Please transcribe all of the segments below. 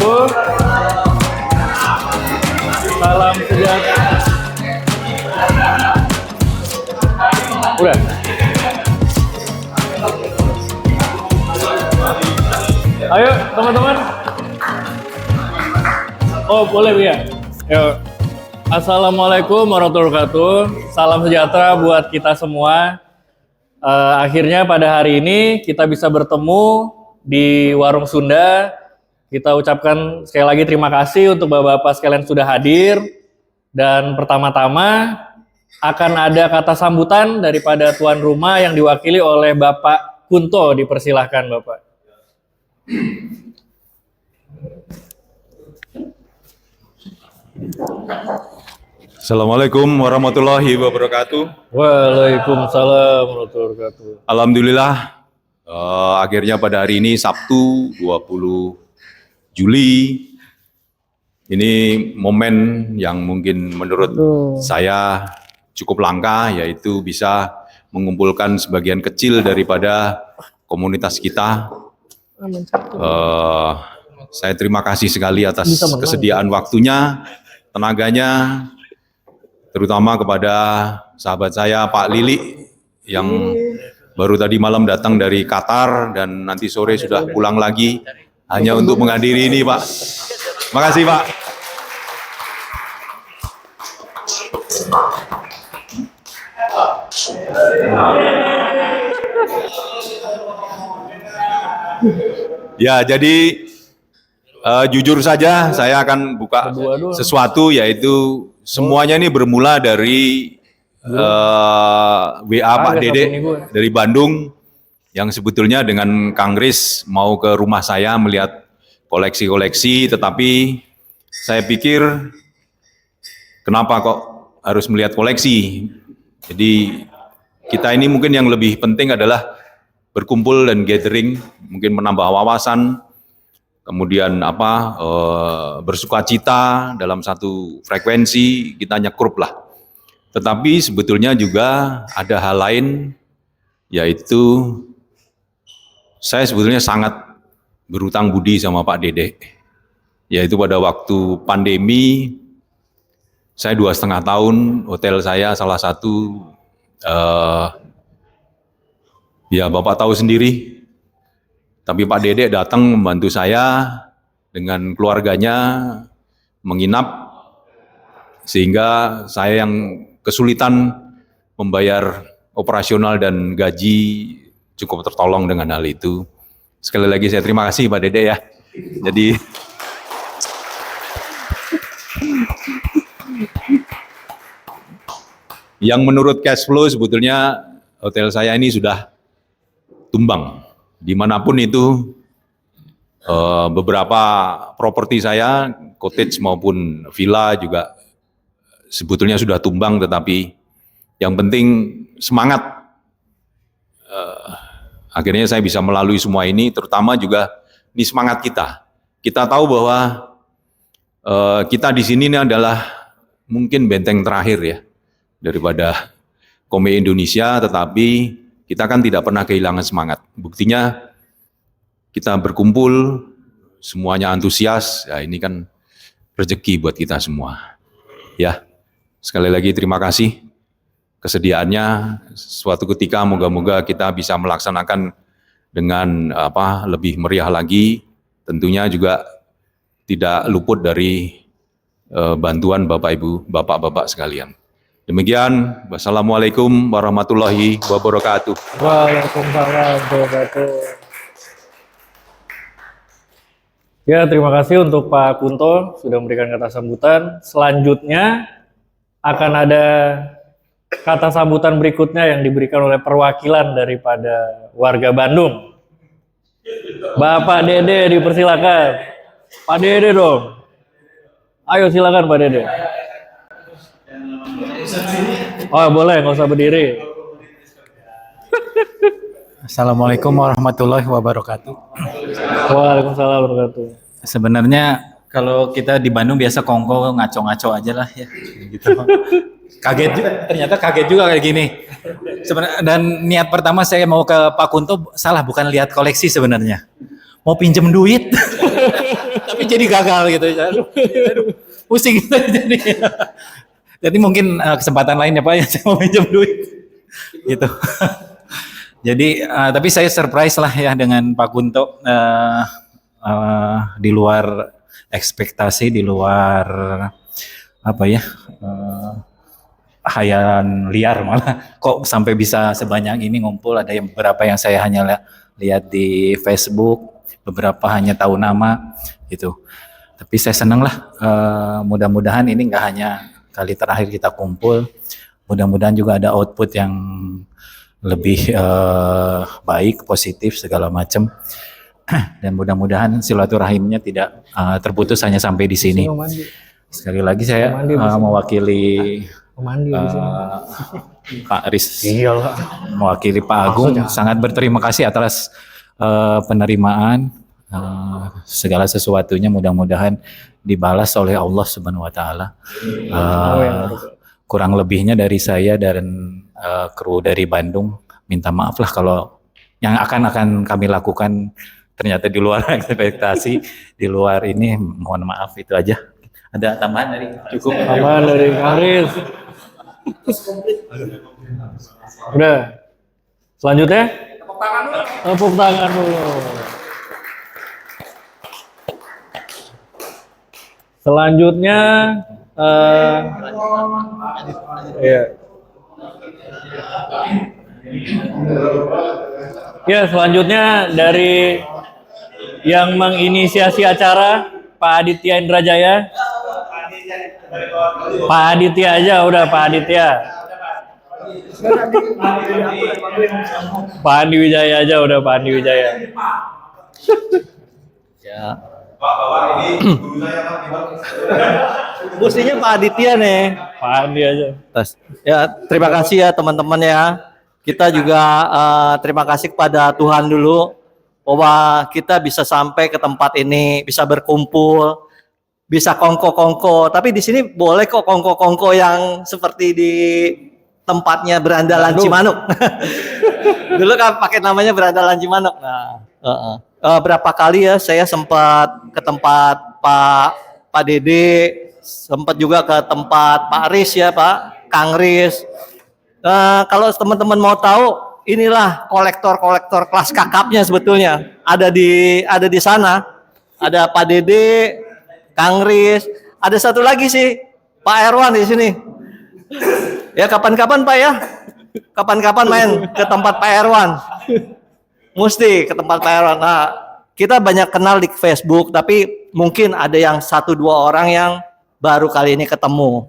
wabarakatuh. Salam sejahtera. Udah. Ayo teman-teman. Oh boleh ya. Yuk. Assalamualaikum warahmatullahi wabarakatuh. Salam sejahtera buat kita semua. Akhirnya pada hari ini kita bisa bertemu di Warung Sunda. Kita ucapkan sekali lagi terima kasih untuk bapak-bapak sekalian sudah hadir. Dan pertama-tama akan ada kata sambutan daripada tuan rumah yang diwakili oleh Bapak Kunto. Dipersilahkan Bapak. Assalamualaikum warahmatullahi wabarakatuh. Waalaikumsalam warahmatullahi wabarakatuh. Alhamdulillah, akhirnya pada hari ini Sabtu 20 Juli, ini momen yang mungkin menurut saya cukup langka, yaitu bisa mengumpulkan sebagian kecil daripada komunitas kita. Saya terima kasih sekali atas kesediaan waktunya, tenaganya, terutama kepada sahabat saya Pak Lili yang baru tadi malam datang dari Qatar dan nanti sore sudah pulang lagi hanya untuk menghadiri ini Pak. Makasih Pak. Ya, jadi jujur saja saya akan buka sesuatu, yaitu semuanya ini bermula dari WA Pak Dede dari Bandung yang sebetulnya dengan Kang Riz mau ke rumah saya melihat koleksi-koleksi, tetapi saya pikir kenapa kok harus melihat koleksi. Jadi kita ini mungkin yang lebih penting adalah berkumpul dan gathering, mungkin menambah wawasan, kemudian bersukacita dalam satu frekuensi, kita nyekrup lah. Tetapi sebetulnya juga ada hal lain, yaitu saya sebetulnya sangat berutang budi sama Pak Dede. Yaitu pada waktu pandemi, saya 2,5 tahun, hotel saya salah satu, ya Bapak tahu sendiri, tapi Pak Dede datang membantu saya dengan keluarganya menginap, sehingga saya yang kesulitan membayar operasional dan gaji cukup tertolong dengan hal itu. Sekali lagi saya terima kasih Pak Dede ya. Jadi yang menurut cash flow sebetulnya hotel saya ini sudah tumbang. Dimanapun itu, beberapa properti saya, cottage maupun villa juga sebetulnya sudah tumbang, tetapi yang penting semangat. Akhirnya saya bisa melalui semua ini, terutama juga ini semangat kita. Kita tahu bahwa kita di sini ini adalah mungkin benteng terakhir ya daripada Kome Indonesia, tetapi kita kan tidak pernah kehilangan semangat. Buktinya kita berkumpul, semuanya antusias, ya ini kan rezeki buat kita semua. Ya, sekali lagi terima kasih kesediaannya. Suatu ketika moga-moga kita bisa melaksanakan dengan lebih meriah lagi. Tentunya juga tidak luput dari bantuan Bapak Ibu, Bapak-bapak sekalian. Demikian, wassalamualaikum warahmatullahi wabarakatuh. Waalaikumsalam warahmatullahi wabarakatuh. Ya, terima kasih untuk Pak Kunto sudah memberikan kata sambutan. Selanjutnya akan ada kata sambutan berikutnya yang diberikan oleh perwakilan daripada warga Bandung. Bapak Dede dipersilakan. Pak Dede dong. Ayo silakan Pak Dede. Oh boleh, nggak usah berdiri. Assalamualaikum warahmatullahi wabarakatuh. Waalaikumsalam warahmatullahi wabarakatuh. Sebenarnya kalau kita di Bandung biasa kongko ngaco-ngaco aja lah ya. Gitu. Ternyata kaget juga kayak gini. Sebenarnya, dan niat pertama saya mau ke Pak Kunto salah, bukan lihat koleksi sebenarnya. Mau pinjem duit. tapi jadi gagal gitu. Aduh, pusing gitu jadi. Jadi mungkin kesempatan lain ya Pak ya saya mau pinjam duit gitu. Jadi tapi saya surprise lah ya dengan Pak Kunto di luar ekspektasi, di luar apa ya hayalan liar malah kok sampai bisa sebanyak ini ngumpul. Ada yang beberapa yang saya hanya lihat di Facebook, beberapa hanya tahu nama gitu. Tapi saya senang lah, mudah-mudahan ini nggak hanya kali terakhir kita kumpul, mudah-mudahan juga ada output yang lebih baik, positif segala macam. Dan mudah-mudahan silaturahimnya tidak terputus hanya sampai di sini. Sekali lagi saya mewakili Pak Aris, mewakili Pak Agung, sangat berterima kasih atas penerimaan segala sesuatunya, mudah-mudahan dibalas oleh Allah Subhanahu wa taala. Kurang lebihnya dari saya dan kru dari Bandung, minta maaf lah kalau yang akan kami lakukan ternyata di luar ekspektasi, di luar ini, mohon maaf, itu aja. Ada tambahan dari Cukup tambahan dari Karis. Udah. Selanjutnya? Tepuk tangan dulu. Selanjutnya ya. Ya, selanjutnya dari yang menginisiasi acara Pak Aditya Indrajaya. Pak Aditya aja udah, Pak Aditya. Pak Andi Wijaya aja udah, Pak Andi Wijaya. Ya. Mestinya Pak Aditya nih. Pak Andi aja. Ya, terima kasih ya teman-teman ya. Kita juga terima kasih kepada Tuhan dulu bahwa kita bisa sampai ke tempat ini, bisa berkumpul, bisa kongko-kongko. Tapi di sini boleh kok kongko-kongko yang seperti di tempatnya Berandalan Cimanuk. Dulu kan pakai namanya Berandalan Cimanuk. Nah, berapa kali ya saya sempat ke tempat Pak Dede, sempat juga ke tempat Pak Riz ya Pak, Kang Riz. Kalau teman-teman mau tahu, inilah kolektor-kolektor kelas kakapnya sebetulnya ada di sana. Ada Pak Dede, Kang Riz, ada satu lagi sih Pak Erwan di sini. Ya kapan-kapan Pak ya, kapan-kapan main ke tempat Pak Erwan. Mesti ke tempat Pak Erwan. Nah, kita banyak kenal di Facebook, tapi mungkin ada yang 1-2 orang yang baru kali ini ketemu.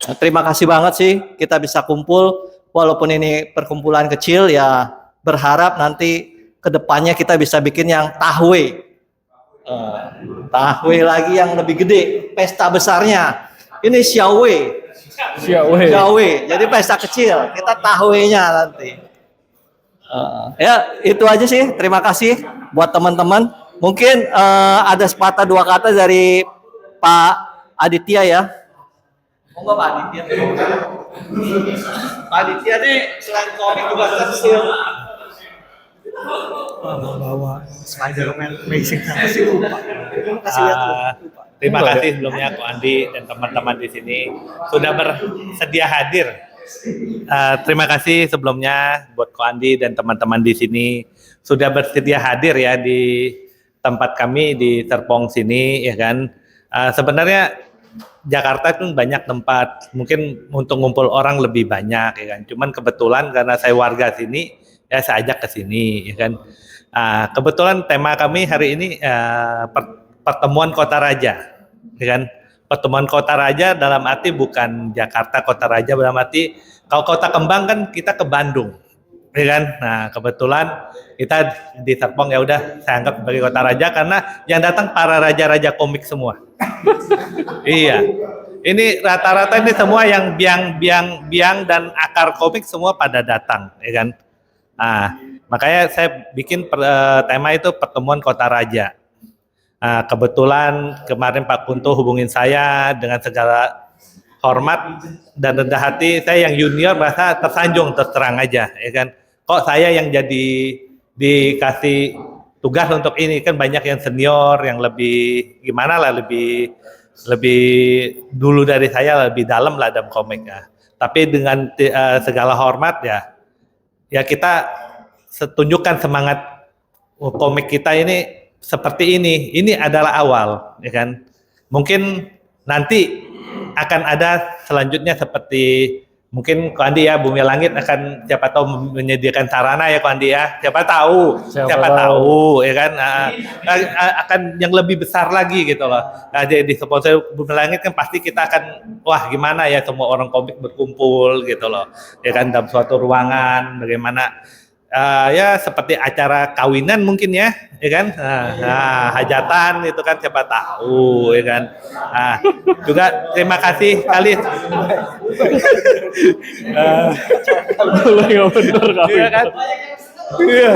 Nah, terima kasih banget sih kita bisa kumpul, walaupun ini perkumpulan kecil ya, berharap nanti kedepannya kita bisa bikin yang tahwe. Tahwe lagi yang lebih gede, pesta besarnya. Ini Xiaowe. Jadi pesta kecil, kita tahwenya nanti. Ya itu aja sih, terima kasih buat teman-teman. Mungkin ada sepatah dua kata dari Pak Aditya ya. Monggo Pak Aditya. Pak Aditya nih selain komik juga kecil. Bawa Spider-Man Amazing sih lupa. Terima kasih sebelumnya Ko Andi dan teman-teman di sini sudah bersedia hadir. Terima kasih sebelumnya buat Ko Andi dan teman-teman di sini sudah bersedia hadir ya di tempat kami di Serpong sini ya kan. Sebenarnya Jakarta itu banyak tempat, mungkin untuk ngumpul orang lebih banyak ya kan. Cuman kebetulan karena saya warga sini, ya saya ajak ke sini ya kan. Kebetulan tema kami hari ini pertemuan Kota Raja, ya kan. Pertemuan Kota Raja dalam arti bukan Jakarta Kota Raja, dalam arti kalau Kota Kembang kan kita ke Bandung, ya kan. Nah kebetulan kita di Serpong ya udah saya anggap sebagai Kota Raja karena yang datang para raja-raja komik semua. Iya, ini rata-rata ini semua yang biang dan akar komik semua pada datang, ya kan. Makanya saya bikin tema itu pertemuan Kota Raja. Kebetulan kemarin Pak Kunto hubungin saya dengan segala hormat dan rendah hati. Saya yang junior merasa tersanjung, terus terang aja, ya kan. Kok saya yang jadi dikasih tugas untuk ini kan banyak yang senior yang lebih gimana lah lebih dulu dari saya lebih dalam lah dalam komik ya. Tapi dengan segala hormat ya kita tunjukkan semangat komik kita ini seperti ini. Ini adalah awal, ya kan. Mungkin nanti akan ada selanjutnya seperti mungkin Ko Andi ya, Bumi Langit akan siapa tahu menyediakan sarana ya Ko Andi ya, siapa tahu ya kan, akan yang lebih besar lagi gitu loh. Nah, jadi di sponsor Bumi Langit kan pasti kita akan wah gimana ya semua orang komik berkumpul gitu loh, ya kan dalam suatu ruangan bagaimana. Ya seperti acara kawinan mungkin ya kan, hajatan itu kan siapa tahu ya kan. Juga terima kasih kali. Nggak bener kali. Iya kan? Iya.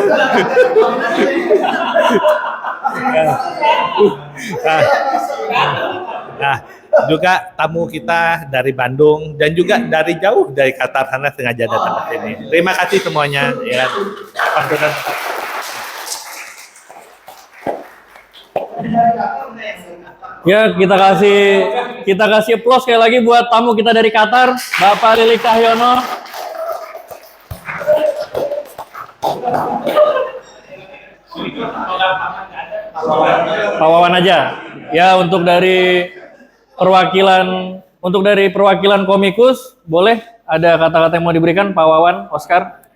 Nah, juga tamu kita dari Bandung dan juga dari jauh dari Qatar sana sengaja datang ke sini. Terima kasih semuanya ya. Ya, kita kasih applause sekali lagi buat tamu kita dari Qatar, Bapak Lilik Cahyono. Pak Wawan aja. Ya, untuk dari perwakilan Komikus, boleh ada kata-kata yang mau diberikan Pak Wawan, Oscar?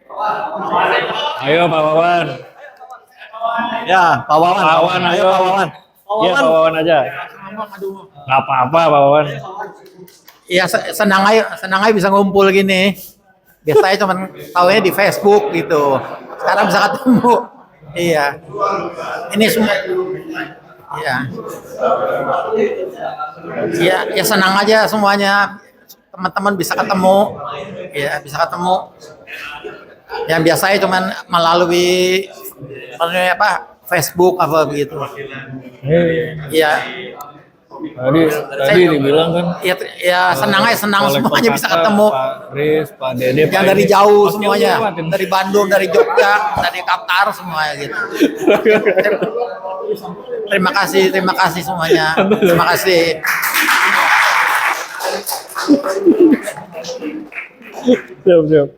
Ayo Pak Wawan. Ya, Pak Wawan. Pak Wawan, ayo. Pak Wawan. Iya, Pak Wawan aja. Nggak apa-apa, Pak Wawan. Iya, senang aja bisa ngumpul gini. Biasanya cuma tahunya di Facebook gitu. Sekarang bisa ketemu. Iya. Ini semua. Iya. Iya, ya senang aja semuanya. Teman-teman bisa ketemu. Iya, bisa ketemu. Yang biasanya cuma melalui Facebook apa begitu. Iya. Tadi dibilang kan. Ya senang aja, senang semuanya bisa ketemu. Pak Riz, Pak Dede, Yang dari jauh semuanya, dari Bandung, dari Jogja, dari Qatar semuanya gitu. Terima kasih semuanya. Terima kasih. Siap.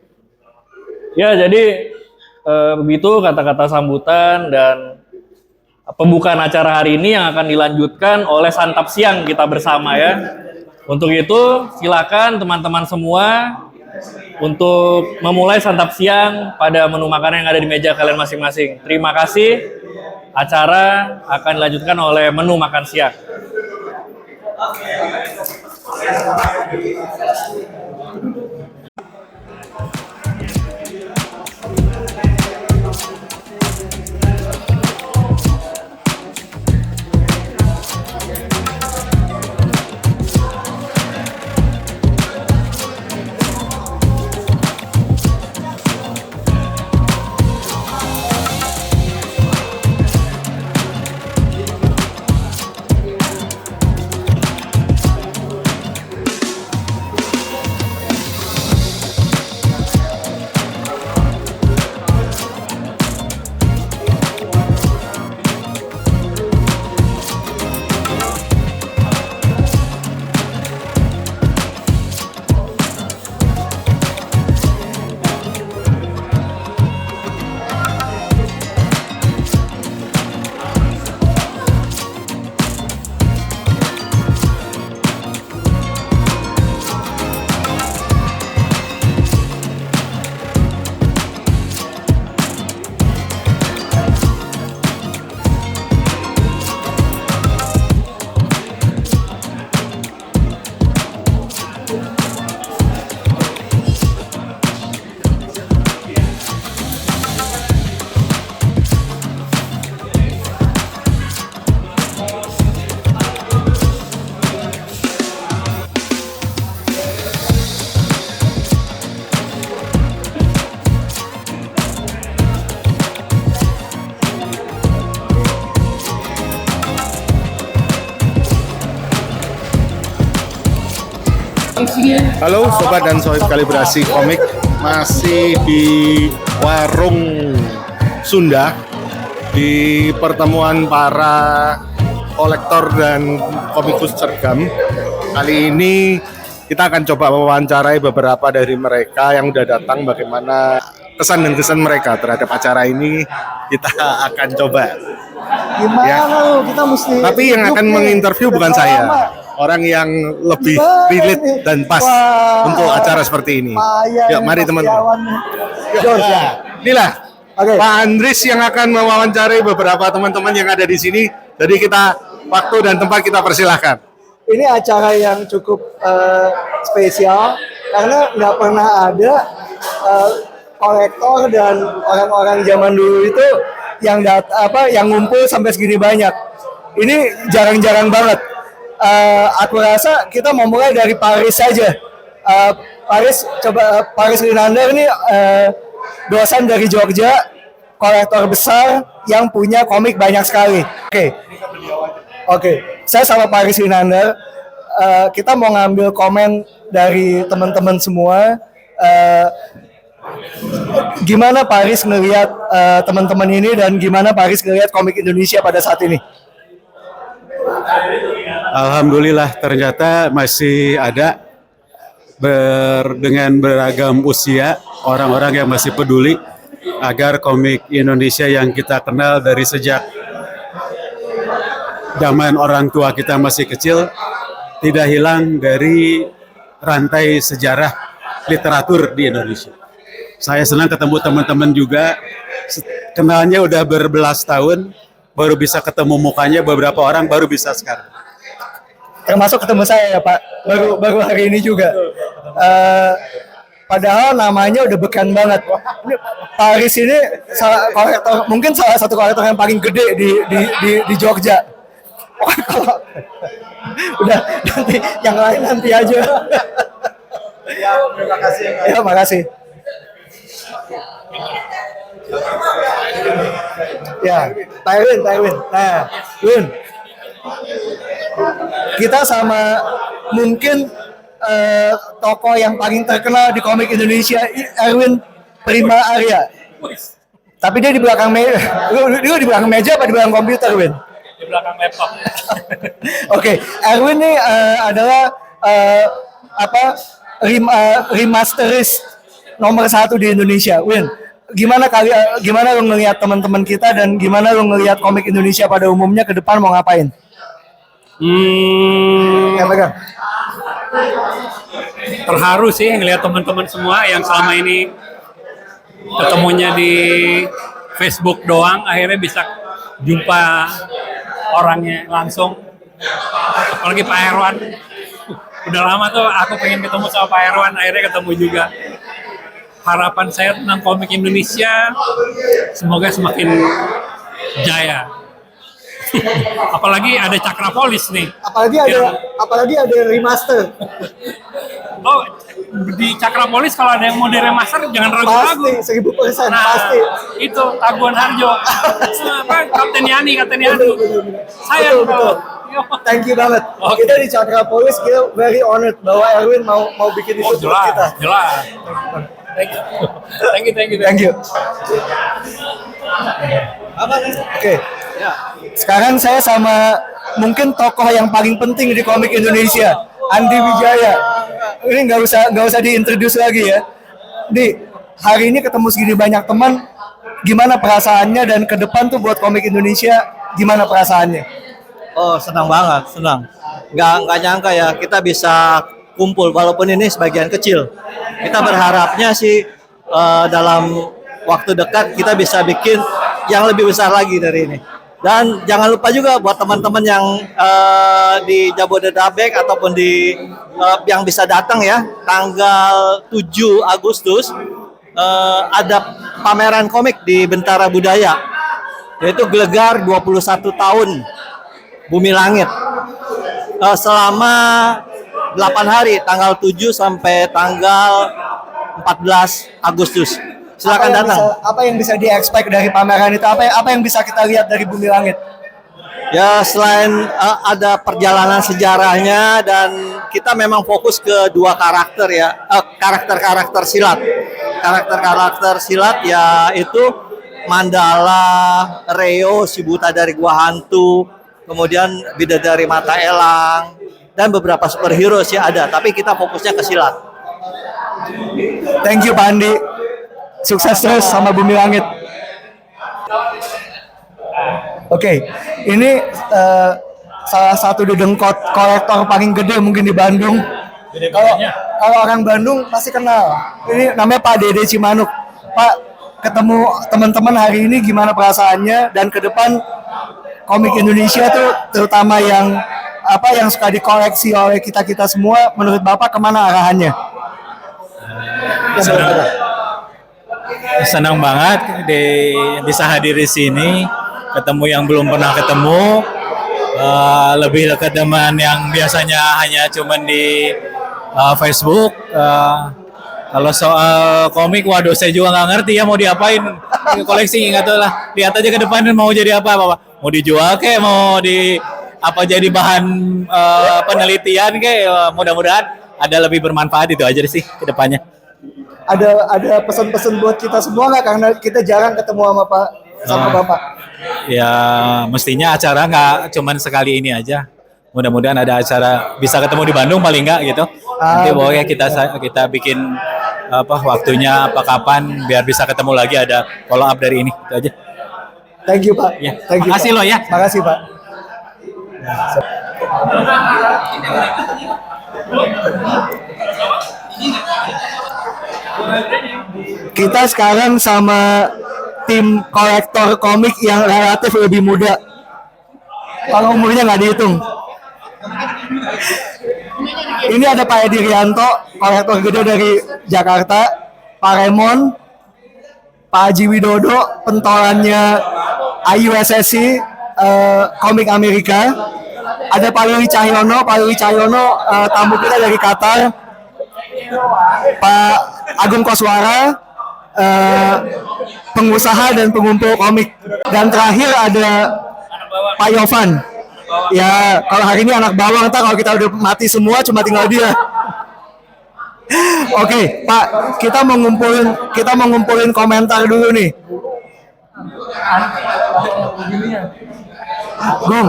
Ya, jadi begitu kata-kata sambutan dan pembukaan acara hari ini yang akan dilanjutkan oleh santap siang kita bersama ya. Untuk itu, silakan teman-teman semua untuk memulai santap siang pada menu makanan yang ada di meja kalian masing-masing. Terima kasih. Acara akan dilanjutkan oleh menu makan siang. Halo sobat dan sohib kalibrasi komik, masih di warung Sunda di pertemuan para kolektor dan komikus cergam. Kali ini kita akan coba mewawancarai beberapa dari mereka yang udah datang, bagaimana kesan dan kesan mereka terhadap acara ini. Kita akan coba. Gimana Ya. lu? Kita mesti. Tapi yang akan menginterview bukan saya, orang yang lebih relate dan pas untuk acara seperti ini. Yuk, mari teman-teman. Inilah Pak Andris yang akan mewawancarai beberapa teman-teman yang ada di sini. Jadi kita waktu dan tempat kita persilahkan. Ini acara yang cukup spesial karena nggak pernah ada kolektor dan orang-orang zaman dulu itu yang yang ngumpul sampai segini banyak. Ini jarang-jarang banget. Aku rasa kita mau mulai dari Paris saja. Paris Linander ini dosen dari Jogja, kolektor besar yang punya komik banyak sekali. Oke. Saya sama Paris Linander, kita mau ngambil komen dari teman-teman semua. Gimana Paris ngelihat teman-teman ini dan gimana Paris ngelihat komik Indonesia pada saat ini? Alhamdulillah ternyata masih ada dengan beragam usia orang-orang yang masih peduli agar komik Indonesia yang kita kenal dari sejak zaman orang tua kita masih kecil tidak hilang dari rantai sejarah literatur di Indonesia. Saya senang ketemu teman-teman juga, kenalnya udah berbelas tahun, baru bisa ketemu mukanya beberapa orang, baru bisa sekarang. Termasuk ketemu saya ya Pak, baru hari ini juga. Padahal namanya udah beken banget. Paris ini mungkin salah satu kolektor yang paling gede di Jogja. Kalau udah nanti yang lain nanti aja. Ya, terima kasih. Ya, makasih. Ya, Tywin. Nah, Win. Kita sama mungkin tokoh yang paling terkenal di komik Indonesia, Erwin Prima Arya. Tapi dia di belakang meja. Lu di belakang meja apa di belakang komputer, Win? Di belakang laptop. Oke, Erwin ini adalah remasteris nomor 1 di Indonesia. Win, gimana lo ngelihat teman-teman kita dan gimana lo ngelihat komik Indonesia pada umumnya ke depan mau ngapain? Ya, pegang. Terharu sih ngelihat teman-teman semua yang selama ini ketemunya di Facebook doang, akhirnya bisa jumpa orangnya langsung. Apalagi Pak Herwan, udah lama tuh aku pengen ketemu sama Pak Herwan, akhirnya ketemu juga. Harapan saya tentang komik Indonesia semoga semakin jaya. Apalagi ada Cakrapolis nih. Apalagi ada remaster. Oh, di Cakrapolis kalau ada yang mau diremaster jangan ragu-ragu. Pasti 1000%, Nah, pasti. itu Taguan Harjo. Kapten Yani. Saya Betul. Thank you banget. Oke. Kita di Cakrapolis, kita very honored bahwa Erwin mau bikin itu buat kita. Jelas. Thank you. Oke. Sekarang saya sama mungkin tokoh yang paling penting di komik Indonesia, Andi Wijaya. Ini nggak usah diintroduce lagi ya. Di hari ini ketemu segini banyak teman, gimana perasaannya dan ke depan tuh buat komik Indonesia gimana perasaannya? Oh, senang banget, senang. Nggak nyangka ya kita bisa kumpul walaupun ini sebagian kecil. Kita berharapnya sih dalam waktu dekat kita bisa bikin yang lebih besar lagi dari ini. Dan jangan lupa juga buat teman-teman yang di Jabodetabek ataupun yang bisa datang ya, tanggal 7 Agustus ada pameran komik di Bentara Budaya, yaitu Gelegar 21 tahun Bumi Langit. Selama 8 hari, tanggal 7 sampai tanggal 14 Agustus. Silakan datang. Apa yang bisa di-expect dari pameran itu? Apa yang bisa kita lihat dari Bumi Langit? Ya, selain ada perjalanan sejarahnya dan kita memang fokus ke dua karakter ya, karakter-karakter silat. Karakter-karakter silat ya itu Mandala, Reo, si buta dari Gua Hantu, kemudian Bidadari Mata Elang, dan beberapa superhero sih ada, tapi kita fokusnya ke silat. Thank you Pak Andi. Sukses terus sama Bumi Langit. Oke, ini salah satu dedengkot kolektor paling gede mungkin di Bandung. Kalau orang Bandung pasti kenal. Ini namanya Pak Dede Cimanuk. Pak, ketemu teman-teman hari ini gimana perasaannya, dan ke depan komik Indonesia tuh terutama yang suka dikoleksi oleh kita semua, menurut Bapak kemana arahannya? Senang banget bisa hadir di sini, ketemu yang belum pernah ketemu, lebih dekat teman yang biasanya hanya cuman di Facebook. Kalau soal komik, waduh saya juga nggak ngerti ya mau diapain, koleksi nggak tahu lah. Lihat aja ke depan mau jadi apa, mau dijual kayak, mau jadi bahan penelitian kayak, mudah-mudahan ada lebih bermanfaat, itu aja sih ke depannya. Ada pesan-pesan buat kita semua nggak, karena kita jarang ketemu sama Bapak? Ya mestinya acara nggak cuman sekali ini aja. Mudah-mudahan ada acara bisa ketemu di Bandung paling nggak gitu. Nanti pokoknya kita bikin waktunya kapan biar bisa ketemu lagi, ada follow up dari ini, itu aja. Thank you Pak. Ya. Thank you, Makasih Pak. loh ya. Makasih Pak. Kita sekarang sama tim kolektor komik yang relatif lebih muda. Kalau umurnya nggak dihitung. Ini ada Pak Edi Rianto, kolektor gede dari Jakarta, Pak Raymond, Pak Haji Widodo, pentolannya IUSSC Komik Amerika. Ada Pak Lili Cahyono, tamu kita dari Qatar. Pak Agung Koswara, pengusaha dan pengumpul komik. Dan terakhir ada Pak Yovan. Ya, kalau hari ini anak bawang, kalau kita udah mati semua cuma tinggal dia. Oke, Pak, kita mau ngumpulin komentar dulu nih. Gong,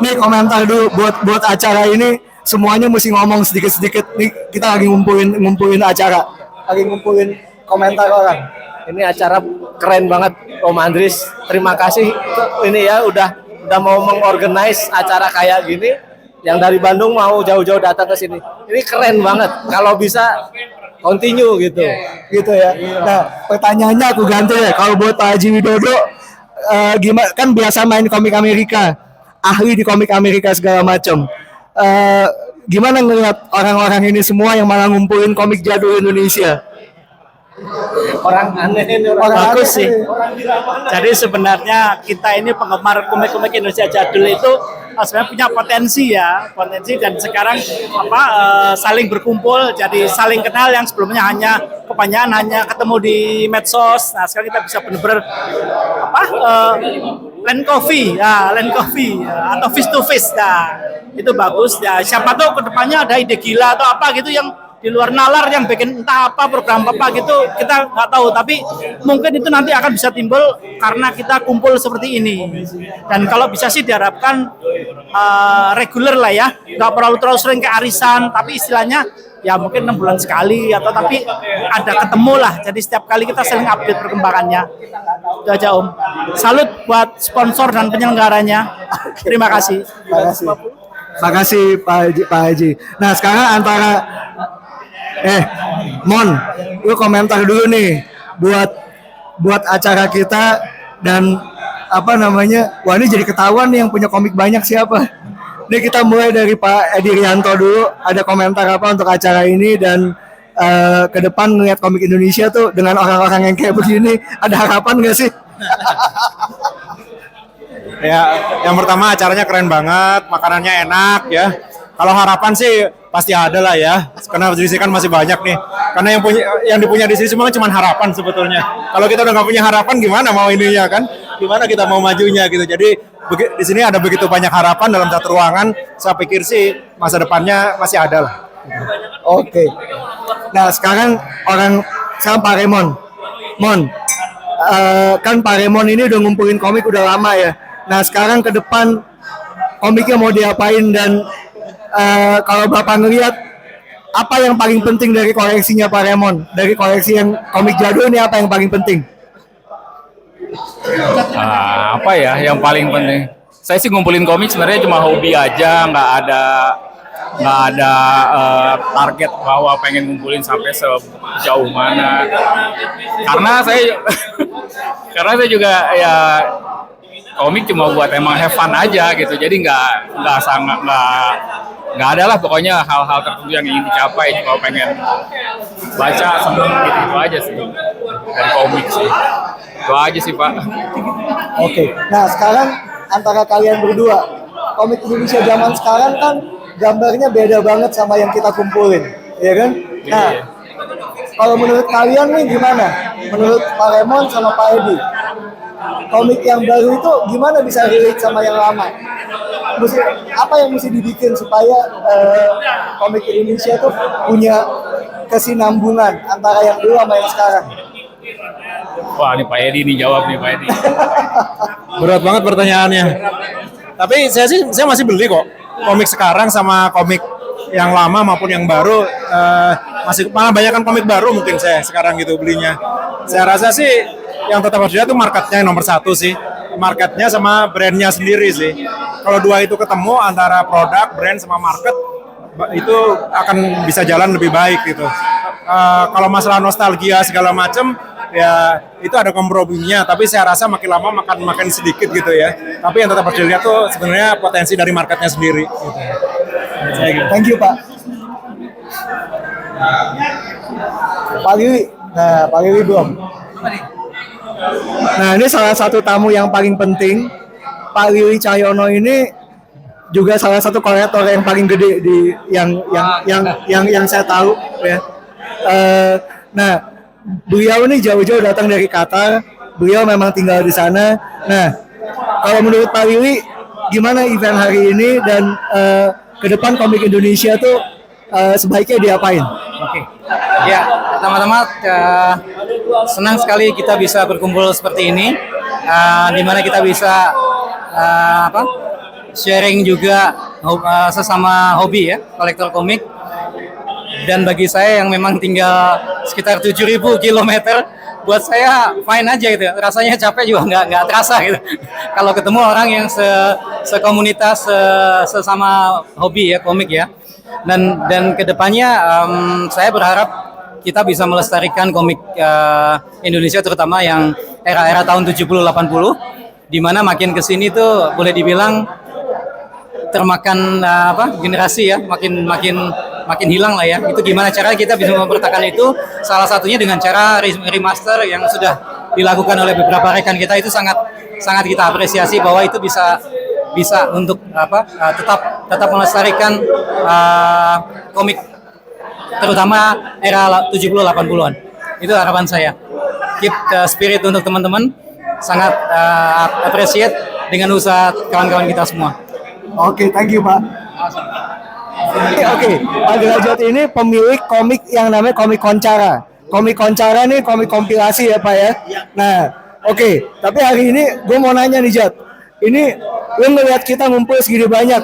nih komentar dulu buat acara ini, semuanya mesti ngomong sedikit-sedikit. Nih kita lagi ngumpulin acara, lagi ngumpulin komentar orang. Ini acara keren banget, Om Andris. Terima kasih ini ya udah mau mengorganize acara kayak gini. Yang dari Bandung mau jauh-jauh datang ke sini. Ini keren banget. Kalau bisa continue gitu. Gitu ya. Nah, pertanyaannya aku ganti ya. Kalau buat Pak Haji Widodo, gimana, kan biasa main komik Amerika, ahli di komik Amerika segala macam. Gimana ngeliat orang-orang ini semua yang malah ngumpulin komik jadul Indonesia? Orang aneh, bagus sih. Jadi sebenarnya kita ini penggemar komik-komik Indonesia jadul itu sebenarnya punya potensi dan sekarang saling berkumpul, jadi saling kenal yang sebelumnya kebanyakan hanya ketemu di medsos. Nah sekarang kita bisa benar-benar land coffee atau face to face. Nah itu bagus ya. Siapa tahu kedepannya ada ide gila atau apa gitu yang di luar nalar yang bikin entah apa program apa gitu, kita nggak tahu, tapi mungkin itu nanti akan bisa timbul karena kita kumpul seperti ini. Dan kalau bisa sih diharapkan reguler lah ya, nggak terlalu sering ke arisan, tapi istilahnya ya mungkin 6 bulan sekali atau tapi ada ketemu lah, jadi setiap kali kita saling update perkembangannya. Itu aja Om. Salut buat sponsor dan penyelenggaranya. Terima kasih. Terima kasih Pak Haji. Nah sekarang antara Mon, lu komentar dulu nih buat acara kita, dan wah ini jadi ketahuan nih yang punya komik banyak siapa. Ini kita mulai dari Pak Edi Rianto dulu, ada komentar apa untuk acara ini, dan ke depan ngeliat komik Indonesia tuh dengan orang-orang yang kayak begini, ada harapan nggak sih? Ya, yang pertama acaranya keren banget, makanannya enak ya. Kalau harapan sih pasti ada lah ya, karena di sini kan masih banyak nih. Karena yang dipunya di sini semua cuma harapan sebetulnya. Kalau kita udah nggak punya harapan, gimana mau ininya kan? Gimana kita mau majunya gitu. Jadi di sini ada begitu banyak harapan dalam satu ruangan. Saya pikir sih masa depannya masih ada lah. Oke. Nah sekarang Pak Raymond, kan Pak Remon ini udah ngumpulin komik udah lama ya. Nah sekarang ke depan komiknya mau diapain dan kalau Bapak ngelihat apa yang paling penting dari koleksinya Pak Remon? Dari koleksi yang komik jadul ini apa yang paling penting? Apa ya yang paling penting? Saya sih ngumpulin komik sebenarnya cuma hobi aja, nggak ada target bahwa pengen ngumpulin sampai sejauh mana. Karena saya juga ya komik cuma buat emang have fun aja gitu. Jadi nggak ada lah pokoknya hal-hal tertentu yang ingin dicapai. Cuma pengen baca seneng gitu itu aja sih dari komik sih. Itu aja sih Pak. Oke. Nah sekarang antara kalian berdua, komik Indonesia zaman sekarang kan gambarnya beda banget sama yang kita kumpulin, ya kan? Nah, kalau menurut kalian nih gimana? Menurut Pak Remon sama Pak Edi, komik yang baru itu gimana bisa relate sama yang lama? Apa yang mesti dibikin supaya komik Indonesia tuh punya kesinambungan antara yang dulu sama yang sekarang? Wah, ini Pak Edi nih jawab nih Pak Edi. Berat banget pertanyaannya. Tapi saya masih beli kok komik sekarang sama komik yang lama maupun yang baru. Masih malah banyak kan komik baru mungkin saya sekarang gitu belinya. Saya rasa sih yang tetap harus dilihat tuh marketnya yang nomor satu sih. Marketnya sama brandnya sendiri sih. Kalau dua itu ketemu antara produk, brand sama market, itu akan bisa jalan lebih baik gitu. Kalau masalah nostalgia segala macam, ya itu ada komprominya. Tapi saya rasa makin lama makin sedikit gitu ya. Tapi yang tetap harus dilihat tuh sebenarnya potensi dari marketnya sendiri. Gitu. Thank you Pak. Pak Lili, nah Pak Lili belum. Nah ini salah satu tamu yang paling penting. Pak Lili Cahyono ini juga salah satu kolektor yang paling gede di yang saya tahu ya. Nah, beliau ini jauh-jauh datang dari Qatar. Beliau memang tinggal di sana. Nah, kalau menurut Pak Lili, gimana event hari ini dan ke depan komik Indonesia tuh sebaiknya diapain? Oke, ya pertama-tama senang sekali kita bisa berkumpul seperti ini, di mana kita bisa sharing juga sesama hobi ya, kolektor komik. Dan bagi saya yang memang tinggal sekitar 7.000 kilometer, buat saya fine aja gitu. Rasanya capek juga nggak terasa gitu. Kalau ketemu orang yang sekomunitas, sesama hobi ya, komik ya. Dan kedepannya saya berharap kita bisa melestarikan komik Indonesia, terutama yang era-era tahun 70-80, di mana makin kesini tuh boleh dibilang termakan generasi ya, makin hilang lah ya. Itu gimana cara kita bisa mempertahankan itu? Salah satunya dengan cara remaster yang sudah dilakukan oleh beberapa rekan kita, itu sangat kita apresiasi bahwa itu bisa untuk tetap melestarikan komik terutama era 70-80-an. Itu harapan saya. Keep the spirit untuk teman-teman. Sangat appreciate dengan usaha kawan-kawan kita semua. Oke, thank you Pak. Oke, Pak Derajat ini pemilik komik yang namanya Komik Koncara. Komik Koncara nih komik kompilasi ya Pak ya. Nah, oke. Tapi hari ini gue mau nanya nih Jat. Ini lu ngeliat kita ngumpul segini banyak.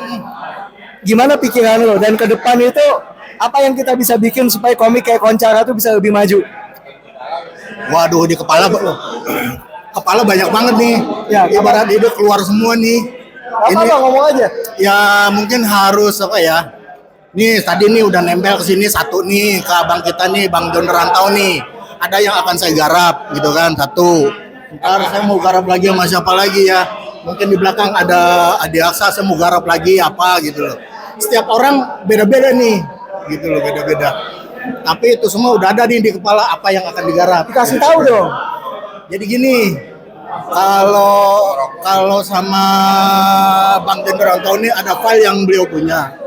Gimana pikiran lo? Dan ke depan itu apa yang kita bisa bikin supaya komik kayak Koncara tuh bisa lebih maju? Waduh, di kepala banyak banget nih. Ya, ibarat itu keluar semua nih. Apa ngomong aja? Ya mungkin harus Nih tadi nih udah nempel ke sini satu nih ke abang kita nih, Bang John Rantau nih. Ada yang akan saya garap gitu kan, satu. Ntar saya mau garap lagi sama siapa lagi ya. Mungkin di belakang ada Adi Aksa, saya mau garap lagi apa gitu loh. Setiap orang beda-beda nih, gitu loh, beda-beda. Tapi itu semua udah ada nih di kepala apa yang akan digarap. Dikasih tahu dong. Jadi gini, kalau sama Bang John Rantau ini ada file yang beliau punya.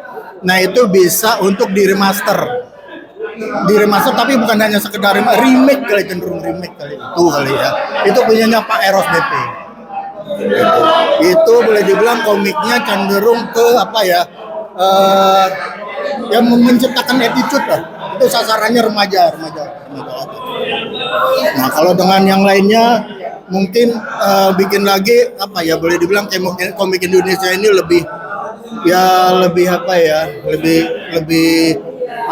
Nah itu bisa untuk diremaster. Tapi bukan hanya sekedar remake kali, cenderung remake kali itu kali ya. Itu punyanya Pak Eros BP. Itu boleh dibilang komiknya cenderung ke yang menciptakan attitude lah. Itu sasarannya remaja. Nah kalau dengan yang lainnya mungkin bikin lagi apa ya, boleh dibilang komik Indonesia ini lebih apa ya, lebih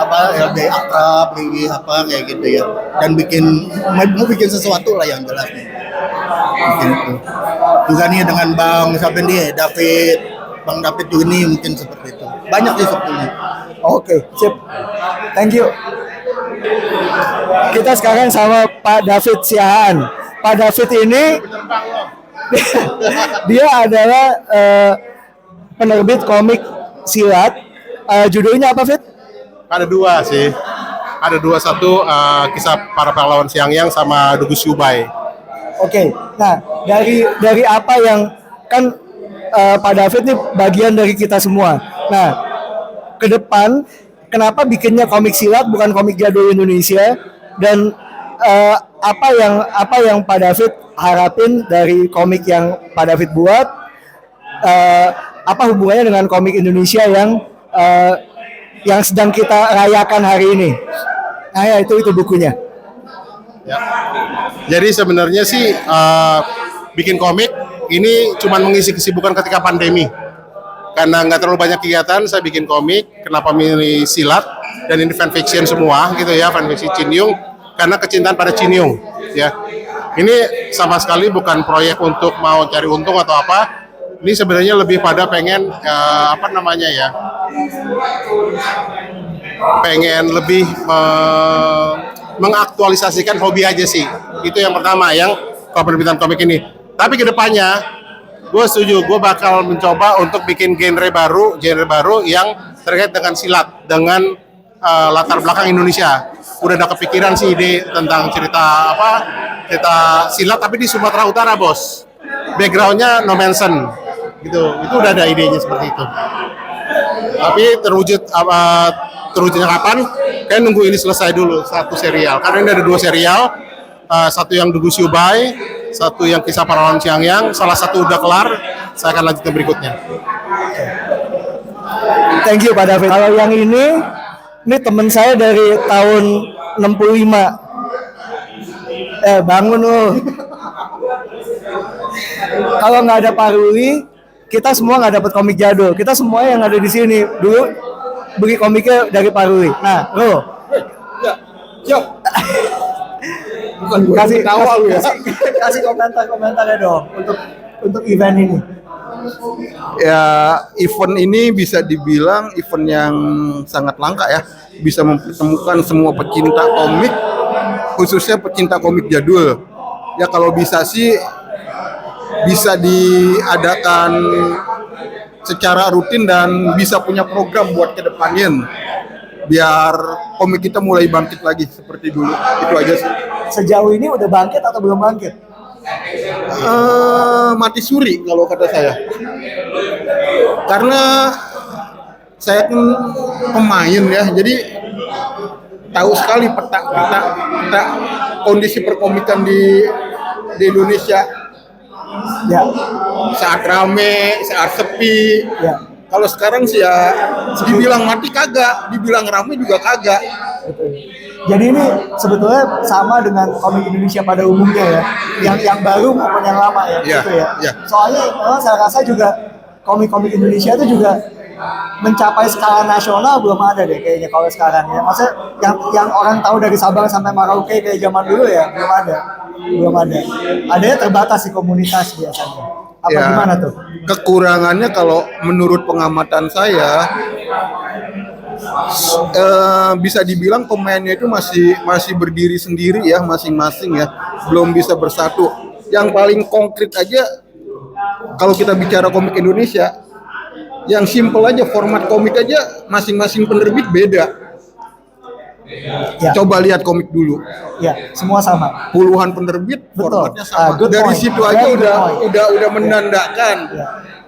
akrab, lebih apa kayak gitu ya, dan mau bikin sesuatu lah yang jelas nih. Mungkin itu juga nih dengan Bang siapa nih, Bang David juga nih, mungkin seperti itu, banyak sih sebetulnya. Oke, sip. Thank you. Kita sekarang sama Pak David Siahaan. Pak David ini dia adalah penerbit komik silat. Judulnya apa, Fit? Ada dua sih. Ada dua, satu kisah para pahlawan Siangyang sama Dugus Yubai. Oke. Nah, dari apa yang kan Pak David ini bagian dari kita semua. Nah, ke depan kenapa bikinnya komik silat bukan komik jadul Indonesia, dan apa yang Pak David harapin dari komik yang Pak David buat, apa hubungannya dengan komik Indonesia yang sedang kita rayakan hari ini. Nah ya, itu bukunya. Ya. Jadi sebenarnya sih bikin komik ini cuma mengisi kesibukan ketika pandemi. Karena nggak terlalu banyak kegiatan, saya bikin komik. Kenapa milih silat? Dan ini fanfiction semua, gitu ya, fanfiction Cinyung. Karena kecintaan pada Cinyung, ya. Ini sama sekali bukan proyek untuk mau cari untung atau apa. Ini sebenarnya lebih pada pengen pengen lebih mengaktualisasikan hobi aja sih. Itu yang pertama, yang penerbitan komik ini. Tapi kedepannya gue setuju, gue bakal mencoba untuk bikin genre baru yang terkait dengan silat, dengan latar belakang Indonesia. Udah ada kepikiran sih ide tentang cerita silat, tapi di Sumatera Utara, bos. Backgroundnya no mention, gitu. Itu udah ada idenya seperti itu. Tapi terwujudnya kapan? Kayak nunggu ini selesai dulu, satu serial. Karena ini ada 2 serial, satu yang Dugus Yubai, satu yang kisah pahlawan Siangyang, salah satu udah kelar, saya akan lanjut ke berikutnya. Thank you Pak David. Kalau yang ini teman saya dari tahun 65. Bangun loh. Kalau nggak ada Pak Ruli, kita semua nggak dapat komik jadul. Kita semua yang ada di sini dulu beli komiknya dari Pak Ruli. Nah, lo. Kasih komentarnya dong untuk event ini. Ya, event ini bisa dibilang event yang sangat langka ya, bisa mempertemukan semua pecinta komik, khususnya pecinta komik jadul. Ya kalau bisa sih bisa diadakan secara rutin dan bisa punya program buat kedepannya, biar komik kita mulai bangkit lagi seperti dulu. Itu aja sih. Sejauh ini udah bangkit atau belum bangkit? Mati suri kalau kata saya. Karena saya kan pemain ya, jadi tahu sekali peta kondisi perkomikan di Indonesia. Ya. Saat rame, saat sepi. Ya. Kalau sekarang sih ya dibilang mati kagak, dibilang rame juga kagak. Jadi ini sebetulnya sama dengan komik Indonesia pada umumnya ya, yang baru maupun yang lama ya, gitu ya. Yeah. Soalnya saya rasa juga komik-komik Indonesia itu juga mencapai skala nasional belum ada deh kayaknya kalau sekarang ya. Maksudnya yang orang tahu dari Sabang sampai Merauke kayak zaman dulu ya belum ada. Adanya terbatas di komunitas biasanya. Apa ya, gimana tuh? Kekurangannya kalau menurut pengamatan saya. Bisa dibilang pemainnya itu masih berdiri sendiri ya, masing-masing ya, belum bisa bersatu. Yang paling konkret aja kalau kita bicara komik Indonesia, yang simple aja, format komik aja masing-masing penerbit beda. Ya. Coba lihat komik dulu. Ya, semua sama. Puluhan penerbit, formatnya sama. Dari situ aja udah menandakan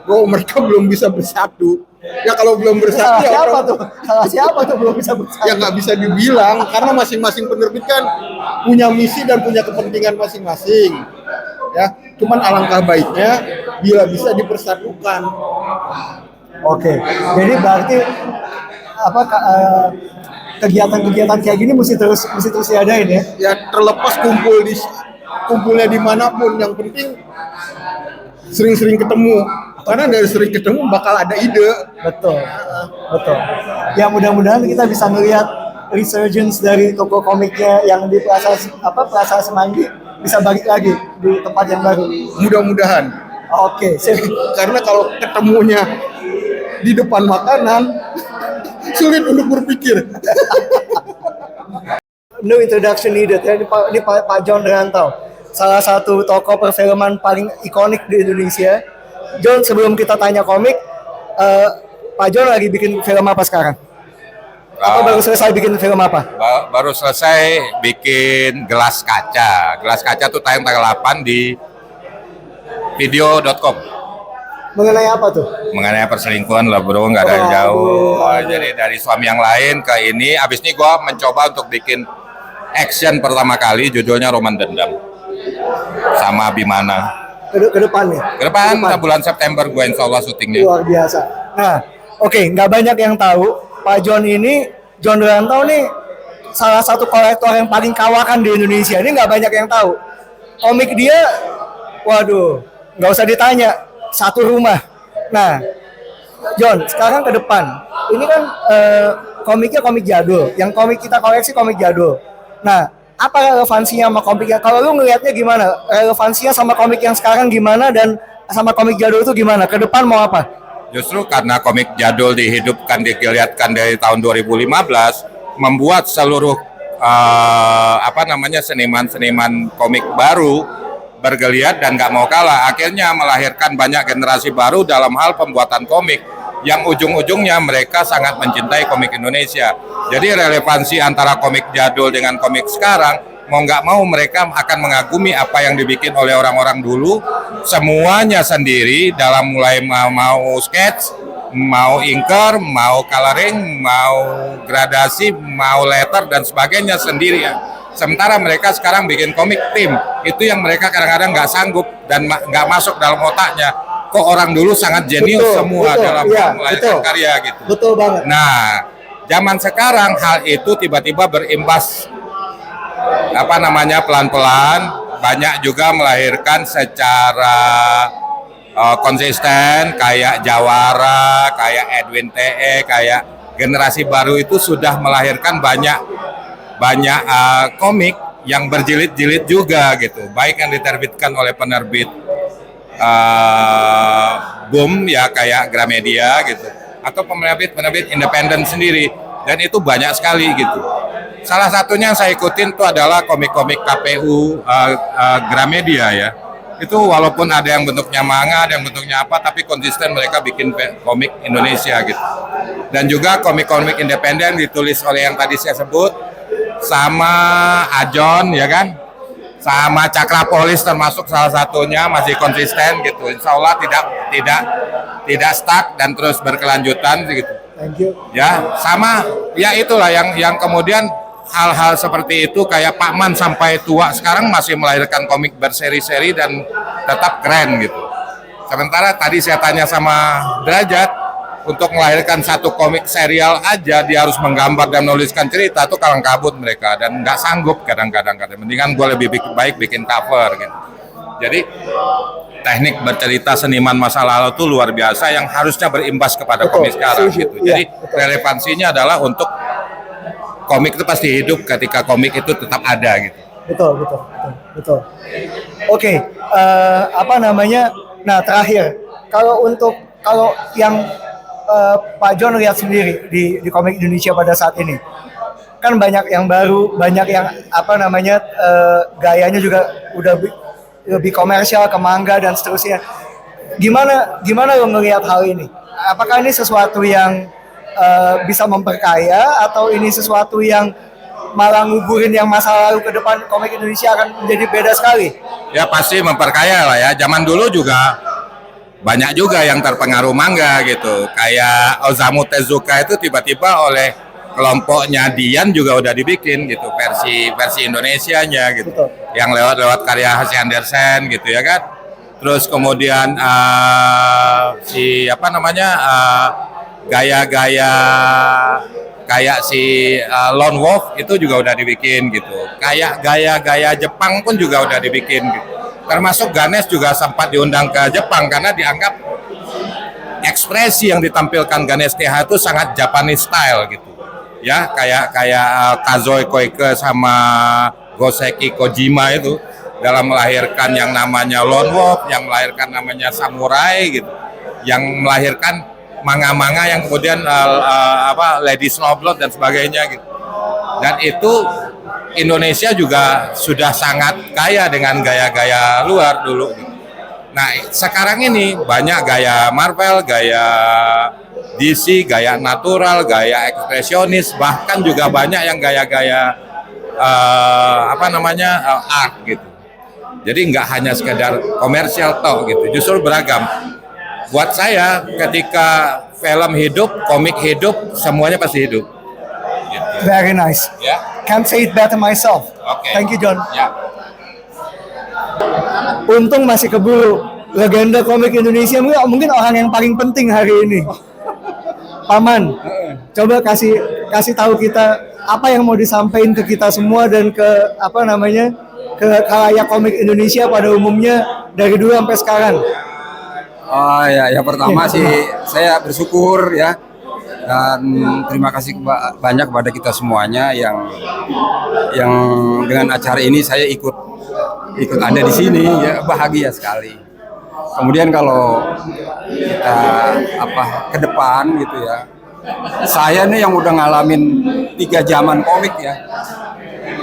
bahwa mereka belum bisa bersatu. Ya kalau belum bersatu salah siapa tuh belum bisa bersatu? Ya nggak bisa dibilang karena masing-masing penerbit kan punya misi dan punya kepentingan masing-masing. Ya, cuman alangkah baiknya bila bisa dipersatukan. Oke, jadi berarti kegiatan-kegiatan kayak gini mesti terus diadain ya? Ya terlepas kumpulnya dimanapun, yang penting sering-sering ketemu. Karena dari sering ketemu bakal ada ide. Betul, betul. Ya mudah-mudahan kita bisa melihat resurgence dari toko komiknya yang di Plaza Semanggi bisa balik lagi di tempat yang baru. Mudah-mudahan. Oke, sip. Karena kalau ketemunya di depan makanan, sulit untuk berpikir. No introduction needed. Ini Pak John Rantau, salah satu tokoh perfilman paling ikonik di Indonesia. John, sebelum kita tanya komik, Pak John lagi bikin film apa sekarang? Apa baru selesai bikin film apa? Baru selesai bikin Gelas Kaca. Gelas Kaca tuh tayang tanggal 8 di video.com. Mengenai apa tuh? Mengenai perselingkuhan lah bro, nggak ada jauh. Jadi dari suami yang lain ke ini, abis ini gue mencoba untuk bikin action pertama kali, judulnya Roman Dendam. Sama Bimana. Ke depan nih? Ke depan, bulan September gue insya Allah syutingnya. Luar biasa. Nah, oke, nggak banyak yang tahu Pak John ini, John Rantau nih salah satu kolektor yang paling kawakan di Indonesia. Ini nggak banyak yang tahu. Komik dia, waduh, nggak usah ditanya, satu rumah. Nah, John, sekarang ke depan, ini kan komiknya komik jadul. Yang komik kita koleksi komik jadul. Nah, apa relevansinya sama komiknya? Kalau lu ngelihatnya gimana? Relevansinya sama komik yang sekarang gimana dan sama komik jadul itu gimana? Ke depan mau apa? Justru karena komik jadul dihidupkan, dilihatkan dari tahun 2015, membuat seluruh seniman-seniman komik baru bergeliat dan nggak mau kalah. Akhirnya melahirkan banyak generasi baru dalam hal pembuatan komik yang ujung-ujungnya mereka sangat mencintai komik Indonesia. Jadi relevansi antara komik jadul dengan komik sekarang, mau nggak mau mereka akan mengagumi apa yang dibikin oleh orang-orang dulu, semuanya sendiri dalam mulai mau sketch, mau inker, mau coloring, mau gradasi, mau letter dan sebagainya sendiri ya. Sementara mereka sekarang bikin komik tim, itu yang mereka kadang-kadang nggak sanggup dan nggak masuk dalam otaknya. Kok orang dulu sangat jenius semua dalam melahirkan karya gitu. Betul banget. Nah, zaman sekarang hal itu tiba-tiba berimbas pelan-pelan, banyak juga melahirkan secara konsisten kayak Jawara, kayak Edwin TE, kayak generasi baru itu sudah melahirkan banyak komik yang berjilid-jilid juga gitu, baik yang diterbitkan oleh penerbit boom ya kayak Gramedia gitu, atau penerbit independen sendiri, dan itu banyak sekali gitu. Salah satunya yang saya ikutin itu adalah komik-komik KPU Gramedia ya. Itu walaupun ada yang bentuknya manga, ada yang bentuknya apa, tapi konsisten mereka bikin komik Indonesia gitu. Dan juga komik-komik independen ditulis oleh yang tadi saya sebut, sama Ajon ya kan, sama Cakrapolis termasuk salah satunya masih konsisten gitu. Insya Allah tidak stuck dan terus berkelanjutan gitu. Thank you. Ya sama ya itulah yang kemudian hal-hal seperti itu kayak Pak Man sampai tua sekarang masih melahirkan komik berseri-seri dan tetap keren gitu. Sementara tadi saya tanya sama Derajat, untuk melahirkan satu komik serial aja dia harus menggambar dan menuliskan cerita, tuh kalang kabut mereka dan nggak sanggup kadang-kadang. Mendingan gue lebih baik bikin cover gitu. Jadi teknik bercerita seniman masa lalu itu luar biasa yang harusnya berimbas kepada komik sekarang gitu. Jadi relevansinya adalah untuk komik itu pasti hidup ketika komik itu tetap ada gitu. Betul. Oke, Nah terakhir, kalau yang Pak John lihat sendiri di komik Indonesia pada saat ini, kan banyak yang baru, banyak yang gayanya juga udah lebih komersial, ke manga dan seterusnya. Gimana lo melihat hal ini? Apakah ini sesuatu yang bisa memperkaya atau ini sesuatu yang malah nguburin yang masa lalu ke depan komik Indonesia akan menjadi beda sekali? Ya pasti memperkaya lah ya. Zaman dulu juga banyak juga yang terpengaruh manga gitu. Kayak Osamu Tezuka itu tiba-tiba oleh kelompoknya Dian juga udah dibikin gitu versi Indonesianya gitu. Betul. Yang lewat karya H.C. Andersen gitu ya kan. Terus kemudian gaya-gaya kayak si Lone Wolf itu juga udah dibikin gitu. Kayak gaya-gaya Jepang pun juga udah dibikin gitu. Termasuk Ganesh juga sempat diundang ke Jepang karena dianggap ekspresi yang ditampilkan Ganesh TH itu sangat Japanese style gitu. Ya, kayak Kazuo Koike sama Goseki Kojima itu dalam melahirkan yang namanya Lone Wolf, yang melahirkan namanya Samurai gitu. Yang melahirkan manga-manga yang kemudian Lady Snowblood dan sebagainya gitu. Dan itu Indonesia juga sudah sangat kaya dengan gaya-gaya luar dulu gitu. Nah sekarang ini banyak gaya Marvel, gaya DC, gaya natural, gaya ekspresionis, bahkan juga banyak yang gaya-gaya art gitu. Jadi nggak hanya sekedar komersial toh gitu, justru beragam. Buat saya ketika film hidup, komik hidup, semuanya pasti hidup. Gitu. Very nice. Ya. Can't say it better myself. Okay. Thank you, John. Ya. Untung masih keburu. Legenda komik Indonesia mungkin orang yang paling penting hari ini. Paman, coba kasih tahu kita apa yang mau disampaikan ke kita semua dan ke ke khalayak komik Indonesia pada umumnya dari dulu sampai sekarang. Oh ya, yang pertama sih saya bersyukur ya dan terima kasih banyak kepada kita semuanya yang dengan acara ini saya ikut ada di sini ya, bahagia sekali. Kemudian kalau kita ke depan gitu ya, saya nih yang udah ngalamin 3 zaman komik ya,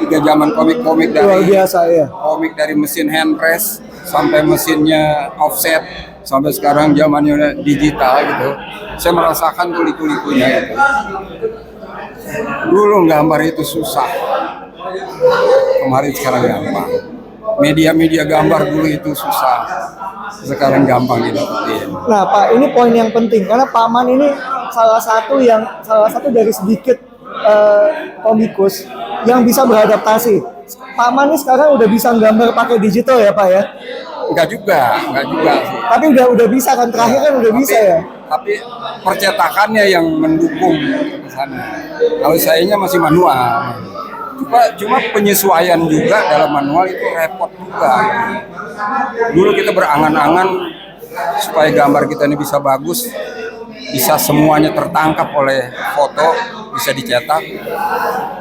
3 zaman komik dari luar biasa ya. Komik dari mesin hand press sampai mesinnya offset sampai sekarang zamannya digital gitu. Saya merasakan liku-likunya gitu. Dulu gambar itu susah, kemarin sekarang gampang. Media gambar dulu itu susah, sekarang gampang didapetin. Nah Pak, ini poin yang penting karena Paman ini salah satu dari sedikit komikus yang bisa beradaptasi. Paman ini sekarang udah bisa gambar pakai digital ya Pak ya? Enggak juga sih. Tapi udah bisa kan, terakhir kan udah bisa ya? Tapi percetakannya yang mendukung ke sana. Kalau sayanya masih manual. Cuma penyesuaian juga dalam manual itu repot juga. Dulu kita berangan-angan supaya gambar kita ini bisa bagus, bisa semuanya tertangkap oleh foto, bisa dicetak.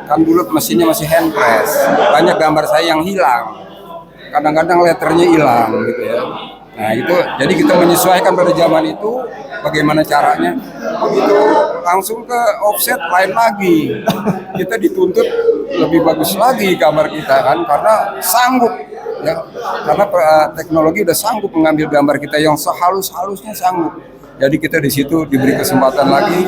Kan dulu mesinnya masih hand press. Banyak gambar saya yang hilang. Kadang-kadang letternya hilang gitu ya. Nah itu, jadi kita menyesuaikan pada zaman itu bagaimana caranya. Begitu langsung ke offset lain lagi. Kita dituntut lebih bagus lagi gambar kita kan, karena sanggup ya. Karena teknologi udah sanggup mengambil gambar kita yang sehalus-halusnya sanggup. Jadi kita di situ diberi kesempatan lagi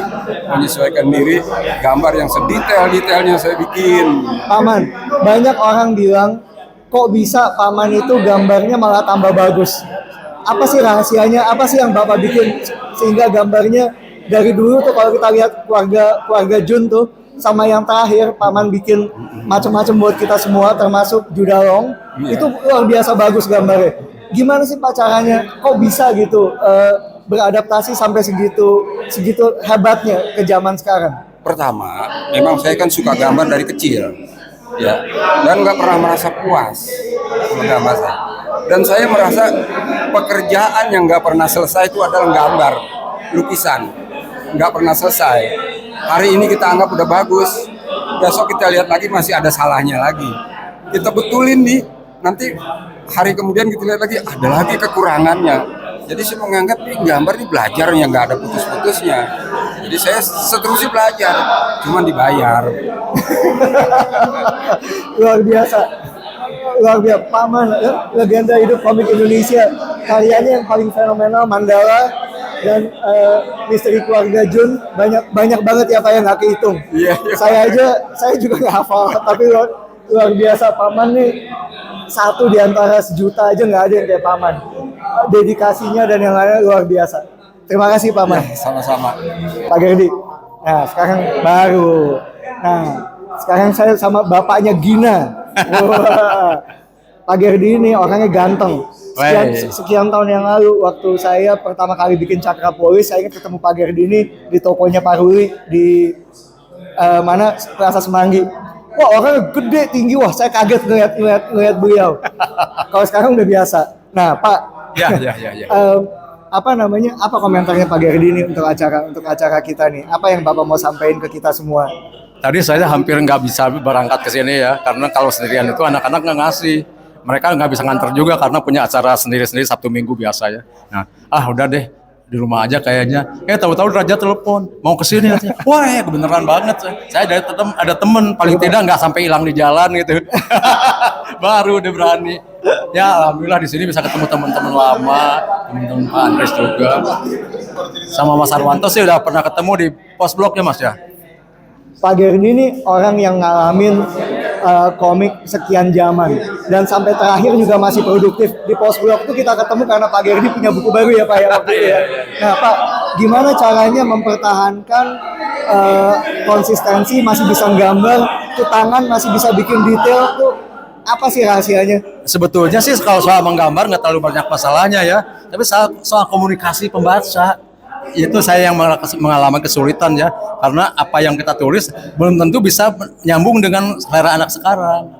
menyesuaikan diri gambar yang sedetail-detailnya saya bikin. Paman, banyak orang bilang kok bisa Paman itu gambarnya malah tambah bagus. Apa sih rahasianya? Apa sih yang Bapak bikin sehingga gambarnya dari dulu tuh kalau kita lihat keluarga Jun tuh sama yang terakhir Paman bikin macam-macam buat kita semua termasuk Judalong, itu luar biasa bagus gambarnya. Gimana sih Pak caranya? Kok bisa gitu beradaptasi sampai segitu hebatnya ke zaman sekarang? Pertama, memang saya kan suka gambar dari kecil. Ya, dan nggak pernah merasa puas sama gambar saya. Dan saya merasa pekerjaan yang nggak pernah selesai itu adalah gambar, lukisan, nggak pernah selesai. Hari ini kita anggap udah bagus, besok kita lihat lagi masih ada salahnya lagi. Kita betulin nih, nanti hari kemudian kita lihat lagi ada lagi kekurangannya. Jadi saya menganggap ini gambar ini belajar yang nggak ada putus-putusnya. Jadi saya seterusnya belajar, cuman dibayar. Luar biasa. Paman, legenda hidup komik Indonesia. Karyanya yang paling fenomenal Mandala dan Misteri Keluarga Jun banyak banget ya Pak yang nggak kehitung. Saya juga nggak hafal, tapi luar biasa. Paman nih satu di antara sejuta aja nggak ada yang kayak Paman. Dedikasinya dan yang lainnya luar biasa. Terima kasih Paman. Ya, sama-sama. Pak Gerdi. Nah sekarang baru. Nah sekarang saya sama bapaknya Gina. Wah. Pak Gerdi ini orangnya ganteng. Sekian tahun yang lalu waktu saya pertama kali bikin Cakra Polis, saya ingat ketemu Pak Gerdi ini di tokonya Pak Ruli di mana Plaza Semanggi. Wah, orangnya gede, tinggi. Wah, saya kaget ngeliat beliau. Kalau sekarang udah biasa. Nah, Pak. Ya. Apa namanya? Apa komentarnya Pak Gerdi ini untuk acara kita nih? Apa yang Bapak mau sampaikan ke kita semua? Tadi saya hampir nggak bisa berangkat ke sini ya, karena kalau sendirian itu anak-anak nggak ngasih. Mereka nggak bisa nganter juga karena punya acara sendiri-sendiri Sabtu Minggu biasa ya. Nah, udah deh di rumah aja kayaknya. Tahu-tahu Raja telepon mau ke sini. Wah, beneran banget. Saya ada temen paling tidak nggak sampai hilang di jalan gitu. Baru udah berani. Ya alhamdulillah di sini bisa ketemu teman-teman lama, teman-teman Pak Andres juga. Sama Mas Arwanto sih udah pernah ketemu di pos bloknya Mas ya. Pak Gerdi ini orang yang ngalamin komik sekian zaman dan sampai terakhir juga masih produktif. Di pos blok itu kita ketemu karena Pak Gerdi punya buku baru ya Pak ya waktu itu ya. Nah Pak, gimana caranya mempertahankan konsistensi, masih bisa gambar, tuh tangan masih bisa bikin detail tuh, apa sih rahasianya? Sebetulnya sih kalau soal menggambar nggak terlalu banyak masalahnya ya, tapi soal komunikasi pembaca itu saya yang mengalami kesulitan ya, karena apa yang kita tulis belum tentu bisa nyambung dengan selera anak sekarang.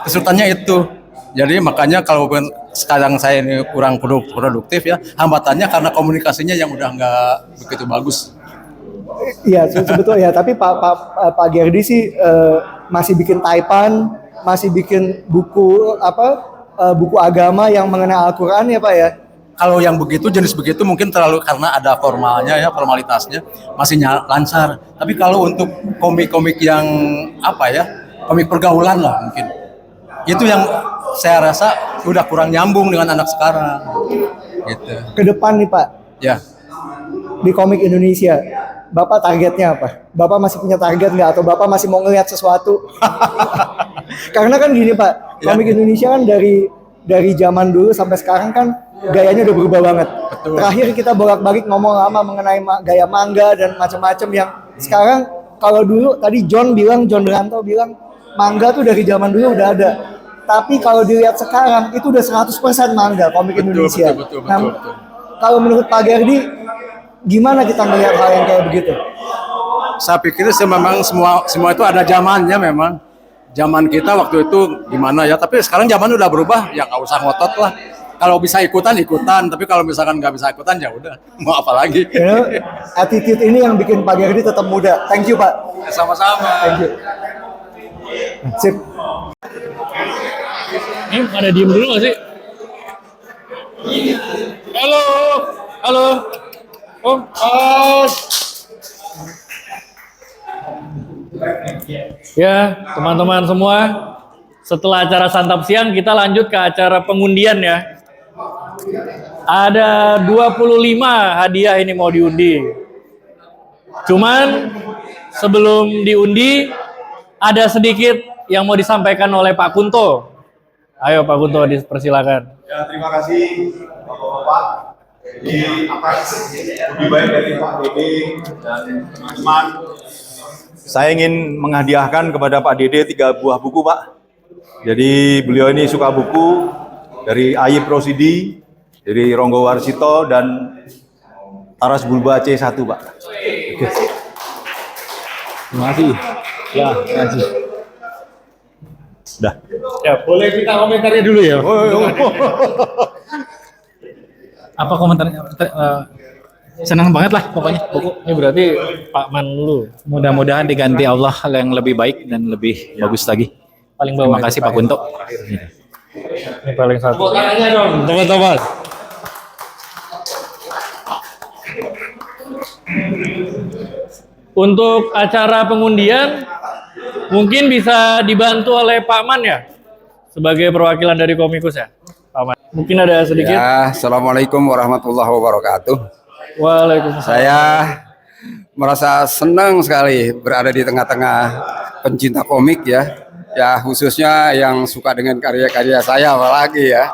Kesulitannya itu. Jadi makanya kalau sekarang saya ini kurang produktif ya, hambatannya karena komunikasinya yang udah nggak begitu bagus. Iya sebetulnya, tapi Pak Gerdi sih masih bikin taipan, masih bikin buku buku agama yang mengenai Al-Quran ya Pak ya. Kalau yang begitu, jenis begitu mungkin terlalu karena ada formalnya ya, formalitasnya masih lancar. Tapi kalau untuk komik-komik yang komik pergaulan lah mungkin. Itu yang saya rasa udah kurang nyambung dengan anak sekarang. Gitu. Ke depan nih Pak. Ya. Di komik Indonesia, Bapak targetnya apa? Bapak masih punya target nggak? Atau Bapak masih mau ngelihat sesuatu? Karena kan gini Pak, komik Indonesia kan dari zaman dulu sampai sekarang kan gayanya udah berubah banget. Betul. Terakhir kita bolak-balik ngomong lama mengenai gaya manga dan macam-macam yang sekarang kalau dulu tadi John Beranto bilang manga tuh dari zaman dulu udah ada. Tapi kalau dilihat sekarang itu udah 100% manga komik Indonesia. Betul. Kalau menurut Pak Gerdi gimana kita melihat hal yang kayak begitu? Saya pikir sih memang semua itu ada zamannya memang. Zaman kita waktu itu gimana ya, tapi sekarang zaman udah berubah, ya nggak usah ngotot lah. Kalau bisa ikutan, tapi kalau misalkan nggak bisa ikutan ya udah, mau apa lagi. Attitude ini yang bikin Pak Gerdi tetap muda. Thank you Pak. Sama-sama. Thank you. Sip. Ini ada diem dulu nggak sih? Halo. Ya, teman-teman semua, setelah acara santap siang kita lanjut ke acara pengundian ya. Ada 25 hadiah ini mau diundi. Cuman sebelum diundi ada sedikit yang mau disampaikan oleh Pak Kunto. Ayo Pak Kunto, dipersilakan. Ya, terima kasih Bapak-bapak. Jadi lebih baik dari Pak Dede dan teman-teman. Saya ingin menghadiahkan kepada Pak Dede 3 buah buku, Pak. Jadi beliau ini suka buku dari Ayib Rosidi, dari Ronggo Warsito, dan Taras Bulba C1, Pak. Oke. Terima kasih. Ya, terima kasih. Dah. Ya, boleh kita komentarnya dulu ya. Apa komentarnya? Senang banget lah pokoknya buku. Ini berarti Pak Man dulu. Mudah-mudahan diganti Allah hal yang lebih baik dan lebih bagus lagi. Paling bawah. Terima kasih Pak Kunto. Ini paling satu. Tepuk tangannya dong, teman-teman. Untuk acara pengundian mungkin bisa dibantu oleh Pak Man ya, sebagai perwakilan dari Komikus ya, Pak Man. Mungkin ada sedikit. Ya, Assalamualaikum warahmatullahi wabarakatuh. Waalaikumsalam. Saya merasa senang sekali berada di tengah-tengah pencinta komik ya. Ya khususnya yang suka dengan karya-karya saya apalagi ya.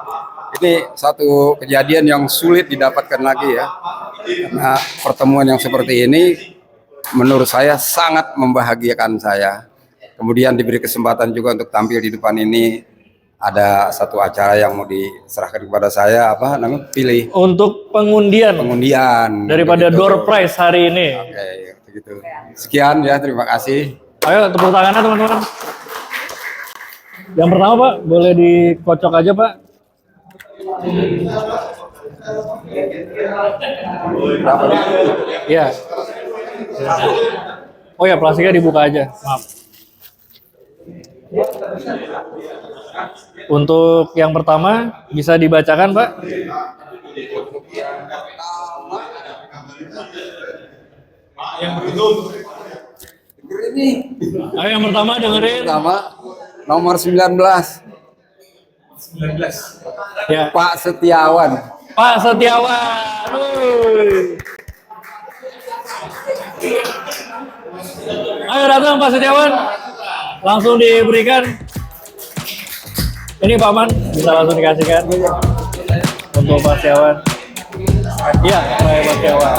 Ini satu kejadian yang sulit didapatkan lagi ya. Karena pertemuan yang seperti ini menurut saya sangat membahagiakan saya. Kemudian diberi kesempatan juga untuk tampil di depan ini. Ada satu acara yang mau diserahkan kepada saya, apa namanya, pilih untuk pengundian daripada door prize hari ini. Oke, begitu. Sekian ya, terima kasih. Ayo tepuk tangannya teman-teman. Yang pertama Pak, boleh dikocok aja Pak. Iya. Oh ya, plastiknya dibuka aja. Maaf. Untuk yang pertama bisa dibacakan Pak. Ayo yang pertama dengerin. Pertama nomor 19. Ya. Pak Setiawan. Pak Setiawan. Ayo datang Pak Setiawan. Langsung diberikan. Ini Pak Man, bisa langsung dikasihkan untuk Pak Setiawan. Iya, Pak Setiawan.